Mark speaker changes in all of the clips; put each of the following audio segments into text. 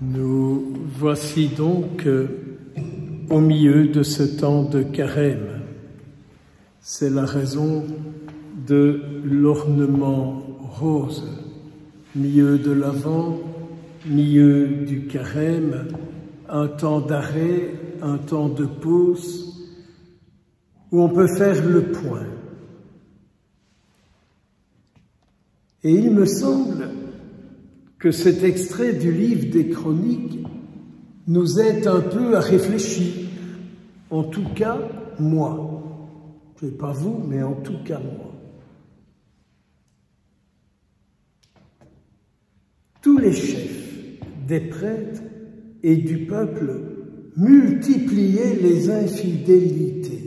Speaker 1: Nous voici donc au milieu de ce temps de carême. C'est la raison de l'ornement rose, milieu de l'Avent, milieu du carême, un temps d'arrêt, un temps de pause, où on peut faire le point. Et il me semble que cet extrait du livre des Chroniques nous aide un peu à réfléchir, en tout cas moi. Je ne sais pas vous, mais en tout cas moi. Tous les chefs des prêtres et du peuple multipliaient les infidélités.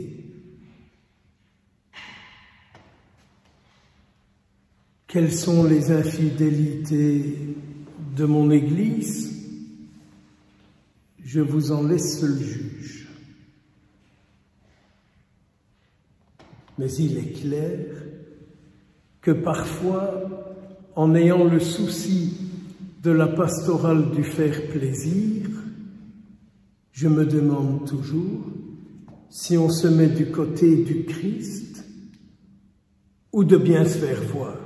Speaker 1: Quelles sont les infidélités de mon Église? Je vous en laisse le juge. Mais il est clair que parfois, en ayant le souci de la pastorale du faire plaisir, je me demande toujours si on se met du côté du Christ ou de bien se faire voir.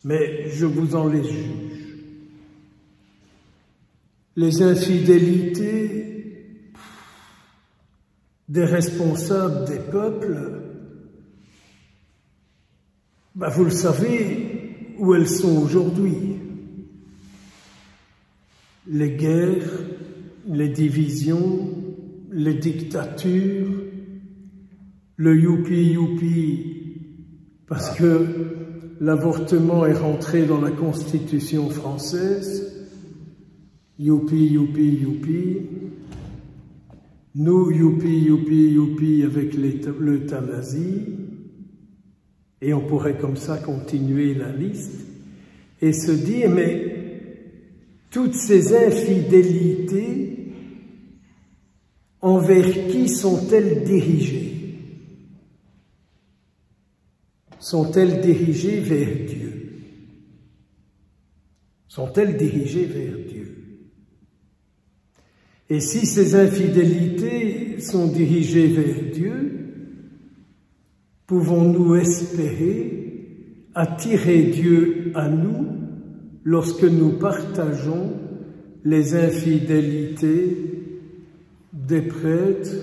Speaker 1: Mais je vous en laisse juge. Les infidélités des responsables des peuples, vous le savez où elles sont aujourd'hui. Les guerres, les divisions, les dictatures, le youpi-youpi, parce que l'avortement est rentré dans la Constitution française. Youpi, youpi, youpi. Nous, youpi, youpi, youpi avec l'euthanasie. Et on pourrait comme ça continuer la liste et se dire, mais toutes ces infidélités, envers qui sont-elles dirigées? Sont-elles dirigées vers Dieu? Sont-elles dirigées vers Dieu? Et si ces infidélités sont dirigées vers Dieu, pouvons-nous espérer attirer Dieu à nous lorsque nous partageons les infidélités des prêtres,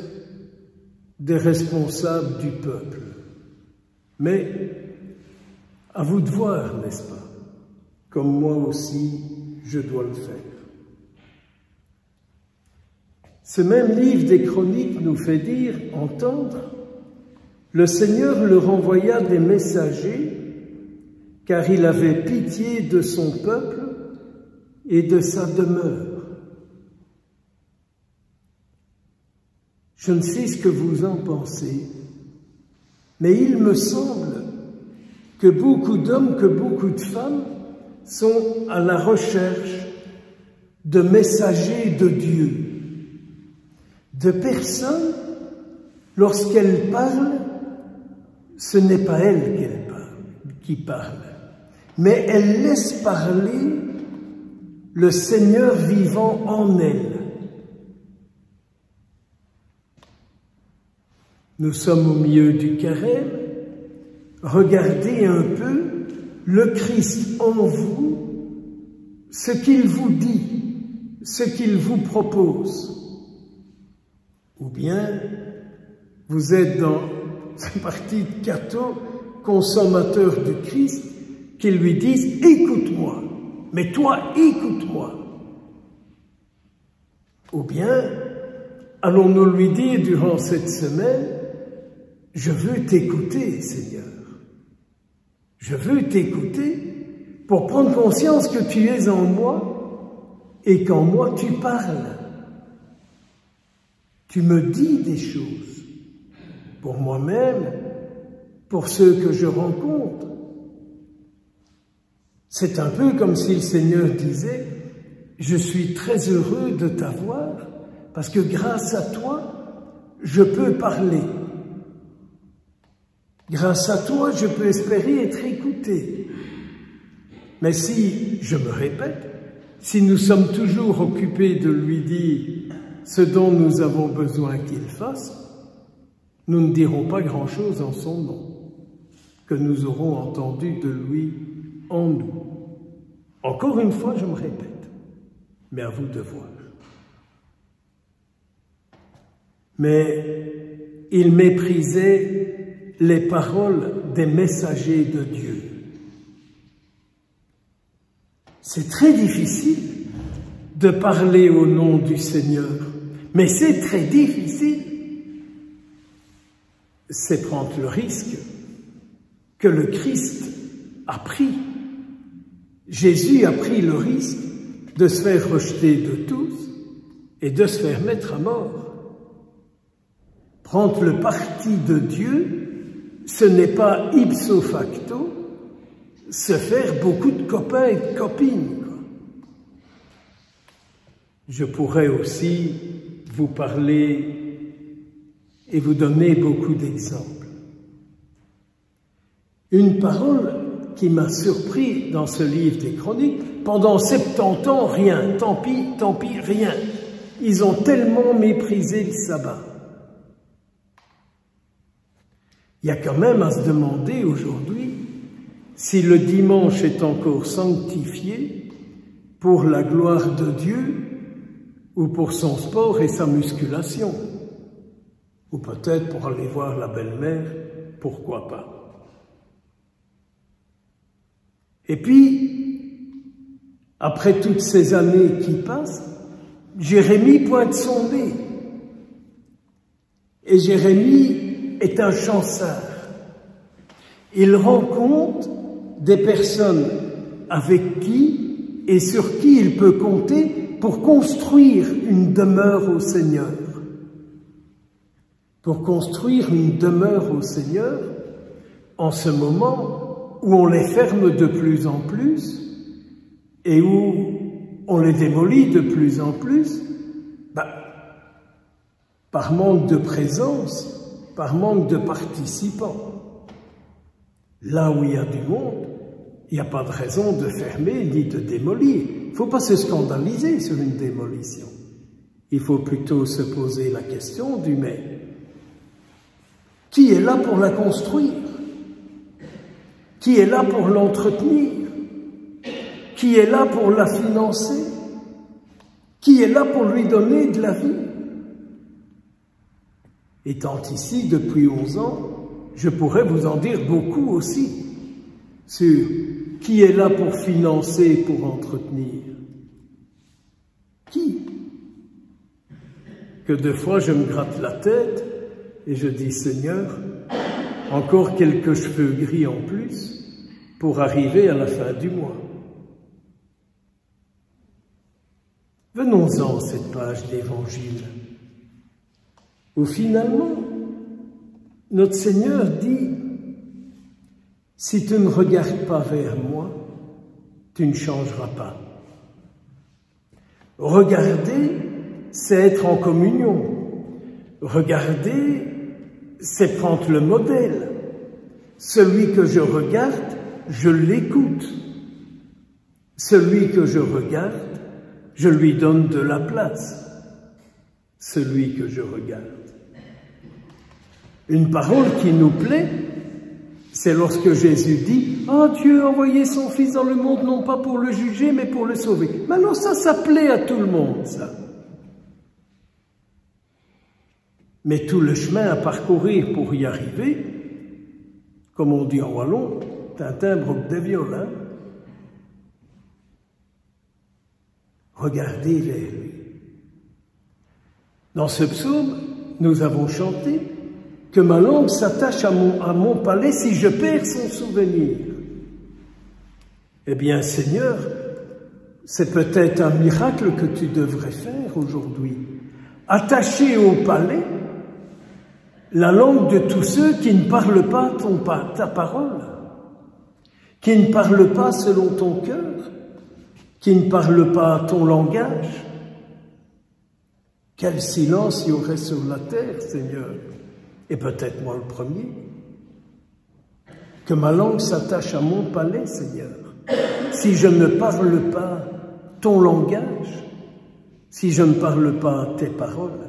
Speaker 1: des responsables du peuple? Mais à vous de voir, n'est-ce pas? Comme moi aussi, je dois le faire. Ce même livre des Chroniques nous fait dire, entendre, le Seigneur leur envoya des messagers, car il avait pitié de son peuple et de sa demeure. Je ne sais ce que vous en pensez, mais il me semble que beaucoup d'hommes, que beaucoup de femmes sont à la recherche de messagers de Dieu, de personnes, lorsqu'elles parlent, ce n'est pas elles qui parlent, mais elles laissent parler le Seigneur vivant en elles. Nous sommes au milieu du carême. Regardez un peu le Christ en vous, ce qu'il vous dit, ce qu'il vous propose. Ou bien, vous êtes dans une partie de cathos, consommateurs du Christ, qui lui disent « Écoute-moi, mais toi, écoute-moi ». Ou bien, allons-nous lui dire durant cette semaine « Je veux t'écouter, Seigneur. Je veux t'écouter pour prendre conscience que tu es en moi et qu'en moi tu parles. Tu me dis des choses pour moi-même, pour ceux que je rencontre. » C'est un peu comme si le Seigneur disait « Je suis très heureux de t'avoir parce que grâce à toi, je peux parler. Grâce à toi, je peux espérer être écouté. Mais si, je me répète, si nous sommes toujours occupés de lui dire ce dont nous avons besoin qu'il fasse, nous ne dirons pas grand-chose en son nom, que nous aurons entendu de lui en nous. Encore une fois, je me répète, mais à vous de voir. Mais il méprisait les paroles des messagers de Dieu. C'est très difficile de parler au nom du Seigneur, mais c'est très difficile. C'est prendre le risque que le Christ a pris. Jésus a pris le risque de se faire rejeter de tous et de se faire mettre à mort. Prendre le parti de Dieu, ce n'est pas ipso facto se faire beaucoup de copains et de copines. Je pourrais aussi vous parler et vous donner beaucoup d'exemples. Une parole qui m'a surpris dans ce livre des Chroniques, pendant 70 ans, rien, tant pis, rien. Ils ont tellement méprisé le sabbat. Il y a quand même à se demander aujourd'hui si le dimanche est encore sanctifié pour la gloire de Dieu ou pour son sport et sa musculation, ou peut-être pour aller voir la belle-mère, pourquoi pas. Et puis, après toutes ces années qui passent, Jérémie pointe son nez. Et Jérémie est un chanceur. Il rend compte des personnes avec qui et sur qui il peut compter pour construire une demeure au Seigneur. Pour construire une demeure au Seigneur, en ce moment où on les ferme de plus en plus et où on les démolit de plus en plus, par manque de présence, par manque de participants. Là où il y a du monde, il n'y a pas de raison de fermer ni de démolir. Il ne faut pas se scandaliser sur une démolition. Il faut plutôt se poser la question du mais. Qui est là pour la construire? Qui est là pour l'entretenir? Qui est là pour la financer? Qui est là pour lui donner de la vie? Étant ici depuis 11 ans, je pourrais vous en dire beaucoup aussi sur qui est là pour financer, pour entretenir. Qui? Que deux fois je me gratte la tête et je dis, Seigneur, encore quelques cheveux gris en plus pour arriver à la fin du mois. Venons-en à cette page d'Évangile, où finalement, notre Seigneur dit, si tu ne regardes pas vers moi, tu ne changeras pas. Regarder, c'est être en communion. Regarder, c'est prendre le modèle. Celui que je regarde, je l'écoute. Celui que je regarde, je lui donne de la place. Celui que je regarde. Une parole qui nous plaît, c'est lorsque Jésus dit « Ah, Dieu a envoyé son Fils dans le monde, non pas pour le juger, mais pour le sauver. » Maintenant, ça plaît à tout le monde, ça. Mais tout le chemin à parcourir pour y arriver, comme on dit en wallon, Tintin broc de violin. Regardez vers lui. Dans ce psaume, nous avons chanté que ma langue s'attache à mon palais si je perds son souvenir. Eh bien, Seigneur, c'est peut-être un miracle que tu devrais faire aujourd'hui. Attacher au palais la langue de tous ceux qui ne parlent pas ta parole, qui ne parlent pas selon ton cœur, qui ne parlent pas ton langage. Quel silence il y aurait sur la terre, Seigneur, et peut-être moi le premier. Que ma langue s'attache à mon palais, Seigneur. Si je ne parle pas ton langage si je ne parle pas tes paroles?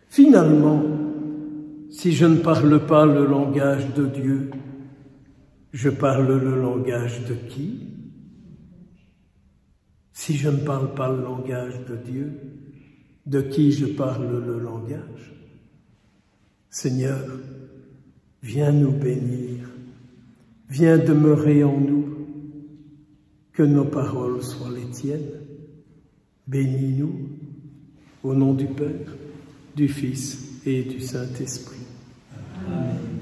Speaker 1: Finalement, si je ne parle pas le langage de Dieu, je parle le langage de qui? Si je ne parle pas le langage de Dieu, de qui je parle le langage? Seigneur, viens nous bénir, viens demeurer en nous, que nos paroles soient les tiennes. Bénis-nous, au nom du Père, du Fils et du Saint-Esprit. Amen.